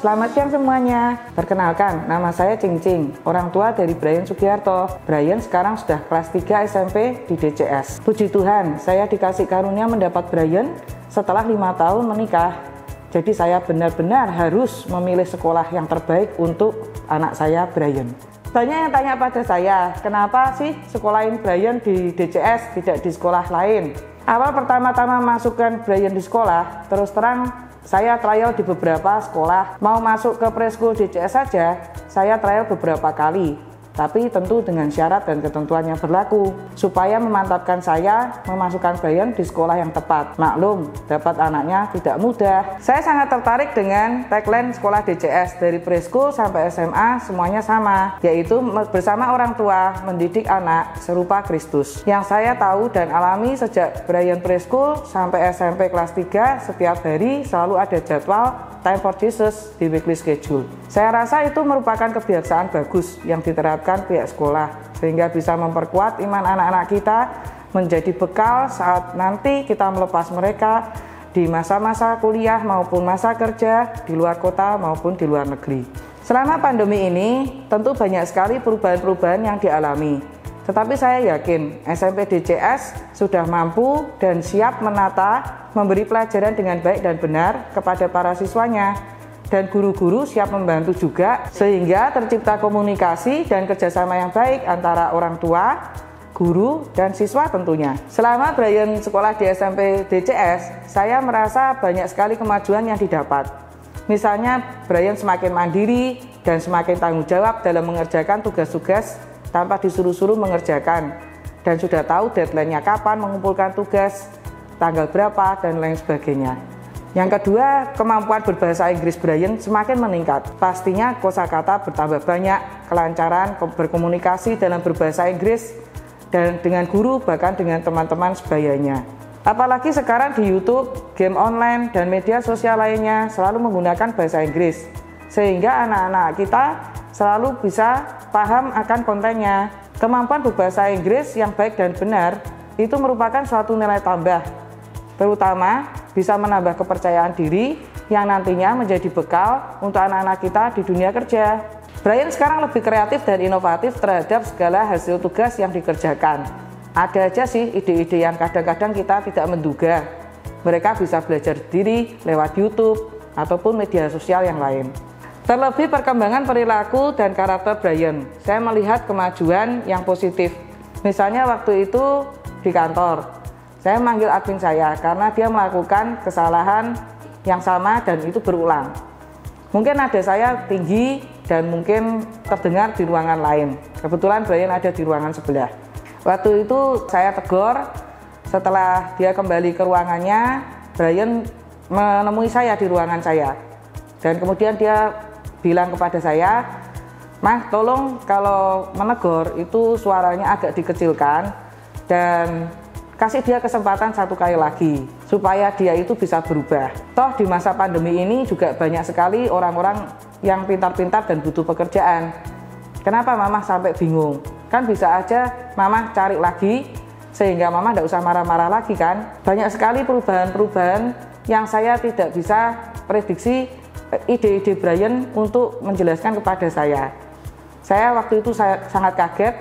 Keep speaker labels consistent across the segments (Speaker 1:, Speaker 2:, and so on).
Speaker 1: selamat siang semuanya. Perkenalkan, nama saya Cing, orang tua dari Brian Sugiarto. Brian sekarang sudah kelas 3 SMP di DCS. Puji Tuhan, saya dikasih karunia mendapat Brian setelah 5 tahun menikah. Jadi saya benar-benar harus memilih sekolah yang terbaik untuk anak saya, Brian. Banyak yang tanya pada saya, kenapa sih sekolahin Brian di DCS, tidak di sekolah lain? Awal pertama-tama masukkan Brian di sekolah, terus terang saya trial di beberapa sekolah. Mau masuk ke preschool DCS saja, saya trial beberapa kali. Tapi tentu dengan syarat dan ketentuan yang berlaku, supaya memantapkan saya memasukkan Brian di sekolah yang tepat. Maklum, dapat anaknya tidak mudah. Saya sangat tertarik dengan tagline sekolah DCS, dari preschool sampai SMA semuanya sama, yaitu bersama orang tua mendidik anak serupa Kristus. Yang saya tahu dan alami sejak Brian preschool sampai SMP kelas 3, setiap hari selalu ada jadwal Time for Jesus di weekly schedule. Saya rasa itu merupakan kebiasaan bagus yang diterapkan pihak sekolah, sehingga bisa memperkuat iman anak-anak kita, menjadi bekal saat nanti kita melepas mereka di masa-masa kuliah maupun masa kerja di luar kota maupun di luar negeri. Selama pandemi ini, tentu banyak sekali perubahan-perubahan yang dialami. Tetapi saya yakin SMP DCS sudah mampu dan siap menata, memberi pelajaran dengan baik dan benar kepada para siswanya. Dan guru-guru siap membantu juga, sehingga tercipta komunikasi dan kerjasama yang baik antara orang tua, guru, dan siswa tentunya. Selama Brian sekolah di SMP DCS, saya merasa banyak sekali kemajuan yang didapat. Misalnya, Brian semakin mandiri dan semakin tanggung jawab dalam mengerjakan tugas-tugas tanpa disuruh-suruh mengerjakan, dan sudah tahu deadline-nya kapan mengumpulkan tugas, tanggal berapa, dan lain sebagainya. Yang kedua, kemampuan berbahasa Inggris Brian semakin meningkat. Pastinya kosakata bertambah banyak, kelancaran berkomunikasi dalam berbahasa Inggris dan dengan guru, bahkan dengan teman-teman sebayanya. Apalagi sekarang di YouTube, game online, dan media sosial lainnya selalu menggunakan bahasa Inggris, sehingga anak-anak kita selalu bisa paham akan kontennya. Kemampuan berbahasa Inggris yang baik dan benar itu merupakan suatu nilai tambah, terutama bisa menambah kepercayaan diri yang nantinya menjadi bekal untuk anak-anak kita di dunia kerja. Brian sekarang lebih kreatif dan inovatif terhadap segala hasil tugas yang dikerjakan. Ada aja sih ide-ide yang kadang-kadang kita tidak menduga. Mereka bisa belajar diri lewat YouTube ataupun media sosial yang lain. Terlebih perkembangan perilaku dan karakter Brian, saya melihat kemajuan yang positif. Misalnya waktu itu di kantor, saya manggil admin saya karena dia melakukan kesalahan yang sama dan itu berulang. Mungkin nada saya tinggi dan mungkin terdengar di ruangan lain. Kebetulan Brian ada di ruangan sebelah. Waktu itu saya tegur, setelah dia kembali ke ruangannya, Brian menemui saya di ruangan saya. Dan kemudian dia bilang kepada saya, "Mah, tolong kalau menegur itu suaranya agak dikecilkan dan kasih dia kesempatan satu kali lagi supaya dia itu bisa berubah. Toh di masa pandemi ini juga banyak sekali orang-orang yang pintar-pintar dan butuh pekerjaan. Kenapa Mama sampai bingung? Kan bisa aja Mama cari lagi sehingga Mama tidak usah marah-marah lagi kan?" Banyak sekali perubahan-perubahan yang saya tidak bisa prediksi ide-ide Brian untuk menjelaskan kepada saya. Saya waktu itu sangat kaget,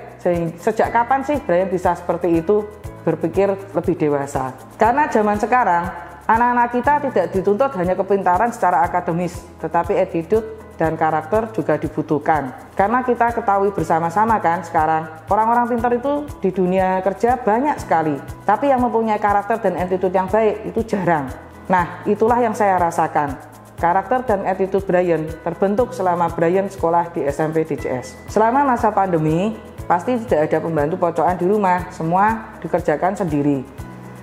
Speaker 1: sejak kapan sih Brian bisa seperti itu, berpikir lebih dewasa. Karena zaman sekarang, anak-anak kita tidak dituntut hanya kepintaran secara akademis, tetapi attitude dan karakter juga dibutuhkan. Karena kita ketahui bersama-sama kan sekarang, orang-orang pintar itu di dunia kerja banyak sekali, tapi yang mempunyai karakter dan attitude yang baik itu jarang. Nah, itulah yang saya rasakan. Karakter dan attitude Brian terbentuk selama Brian sekolah di SMP DCS. Selama masa pandemi, pasti tidak ada pembantu pocokan di rumah, semua dikerjakan sendiri.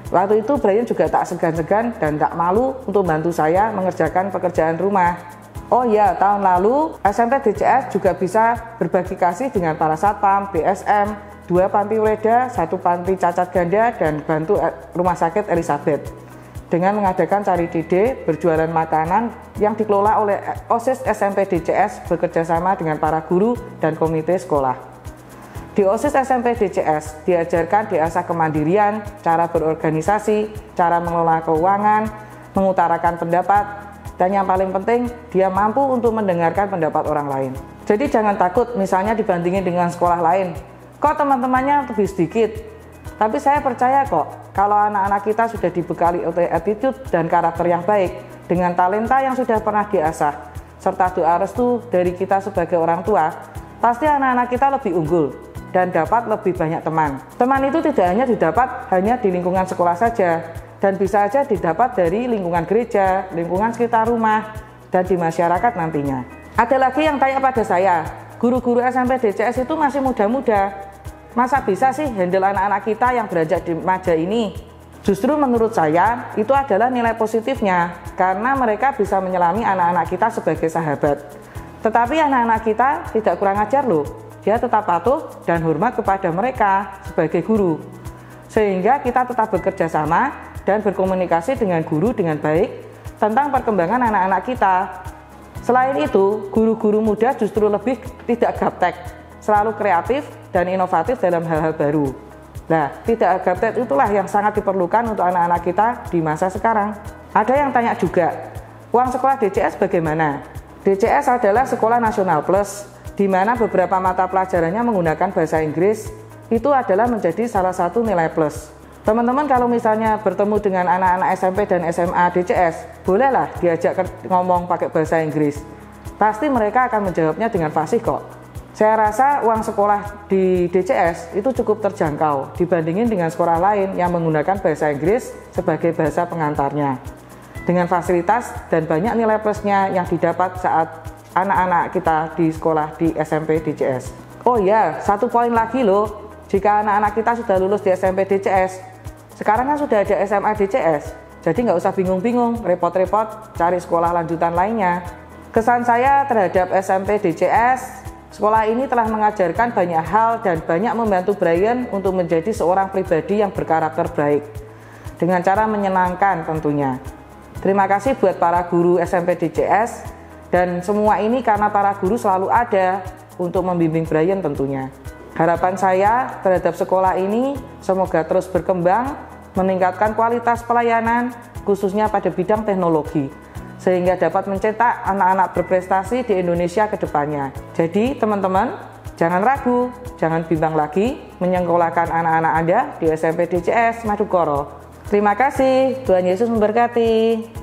Speaker 1: Waktu itu Brian juga tak segan-segan dan tak malu untuk bantu saya mengerjakan pekerjaan rumah. Oh ya, tahun lalu SMP DCS juga bisa berbagi kasih dengan para satpam, BSM, 2 panti Wereda, 1 panti cacat ganda, dan bantu rumah sakit Elizabeth, dengan mengadakan cari ide berjualan makanan yang dikelola oleh OSIS SMP DCS bekerjasama dengan para guru dan komite sekolah. Di OSIS SMP DCS diajarkan diasah kemandirian, cara berorganisasi, cara mengelola keuangan, mengutarakan pendapat, Dan yang paling penting, dia mampu untuk mendengarkan pendapat orang lain. Jadi jangan takut misalnya dibandingin dengan sekolah lain. Kok teman-temannya lebih sedikit? Tapi saya percaya kok, kalau anak-anak kita sudah dibekali attitude dan karakter yang baik, dengan talenta yang sudah pernah diasah, serta doa restu dari kita sebagai orang tua, pasti anak-anak kita lebih unggul dan dapat lebih banyak teman. Teman itu tidak hanya didapat hanya di lingkungan sekolah saja, dan bisa saja didapat dari lingkungan gereja, lingkungan sekitar rumah, dan di masyarakat nantinya. Ada lagi yang tanya pada saya, guru-guru SMP DCS itu masih muda-muda. Masa bisa sih handle anak-anak kita yang beranjak remaja ini? Justru menurut saya, itu adalah nilai positifnya, karena mereka bisa menyelami anak-anak kita sebagai sahabat. Tetapi anak-anak kita tidak kurang ajar loh. Dia tetap patuh dan hormat kepada mereka sebagai guru. Sehingga kita tetap bekerja sama dan berkomunikasi dengan guru dengan baik tentang perkembangan anak-anak kita. Selain itu, guru-guru muda justru lebih tidak gaptek, selalu kreatif dan inovatif dalam hal-hal baru. Nah, tidak gaptek itulah yang sangat diperlukan untuk anak-anak kita di masa sekarang. Ada yang tanya juga, uang sekolah DCS bagaimana? DCS adalah sekolah nasional plus, di mana beberapa mata pelajarannya menggunakan bahasa Inggris, itu adalah menjadi salah satu nilai plus. Teman-teman kalau misalnya bertemu dengan anak-anak SMP dan SMA DCS, bolehlah diajak ngomong pakai bahasa Inggris. Pasti mereka akan menjawabnya dengan fasih kok. Saya rasa uang sekolah di DCS itu cukup terjangkau dibandingin dengan sekolah lain yang menggunakan bahasa Inggris sebagai bahasa pengantarnya. Dengan fasilitas dan banyak nilai plusnya yang didapat saat anak-anak kita di sekolah di SMP DCS. Oh ya, satu poin lagi loh, jika anak-anak kita sudah lulus di SMP DCS, sekarang kan sudah ada SMA DCS, jadi nggak usah bingung-bingung, repot-repot cari sekolah lanjutan lainnya. Kesan saya terhadap SMP DCS, sekolah ini telah mengajarkan banyak hal dan banyak membantu Brian untuk menjadi seorang pribadi yang berkarakter baik, dengan cara menyenangkan tentunya. Terima kasih buat para guru SMP DCS, dan semua ini karena para guru selalu ada untuk membimbing Brian tentunya. Harapan saya terhadap sekolah ini semoga terus berkembang, meningkatkan kualitas pelayanan, khususnya pada bidang teknologi, sehingga dapat mencetak anak-anak berprestasi di Indonesia ke depannya. Jadi teman-teman, jangan ragu, jangan bimbang lagi menyekolahkan anak-anak Anda di SMP DCS Madukoro. Terima kasih, Tuhan Yesus memberkati.